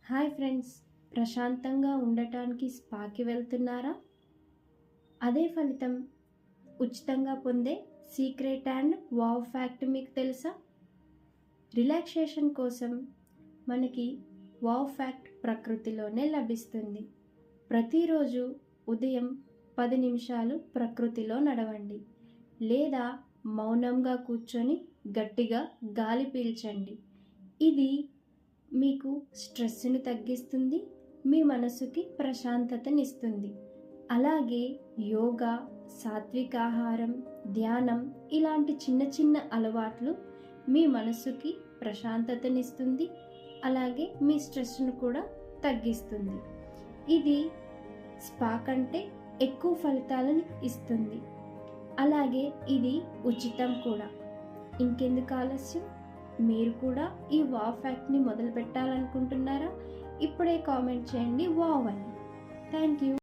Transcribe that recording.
Hi friends, ప్రశాంతంగా ఉండటానికి స్పాకి వెళ్తున్నారా? అదే ఫలితం ఉచితంగా పొందే సీక్రెట్ అండ్ వావ్ ఫ్యాక్ట్ మీకు తెలుసా? రిలాక్సేషన్ కోసం మనకి వావ్ ఫ్యాక్ట్ ప్రకృతిలోనే లభిస్తుంది. ప్రతిరోజు ఉదయం 10 నిమిషాలు ప్రకృతిలో నడవండి, లేదా మౌనంగా కూర్చొని గట్టిగా గాలి పీల్చండి. ఇది మీకు స్ట్రెస్ని తగ్గిస్తుంది, మీ మనసుకి ప్రశాంతతనిస్తుంది. అలాగే యోగా, సాత్విక ఆహారం, ధ్యానం ఇలాంటి చిన్న చిన్న అలవాట్లు మీ మనసుకి ప్రశాంతతనిస్తుంది, అలాగే మీ స్ట్రెస్ను కూడా తగ్గిస్తుంది. ఇది స్పా కంటే ఎక్కువ ఫలితాలను ఇస్తుంది. అలాగే ఇది ఉచితం కూడా. ఇంకెందుకు ఆలస్యం? మీరు కూడా ఈ వావ్ ఫ్యాక్ట్ని మొదలు పెట్టాలనుకుంటున్నారా? ఇప్పుడే కామెంట్ చేయండి వావ్ అని. Thank you.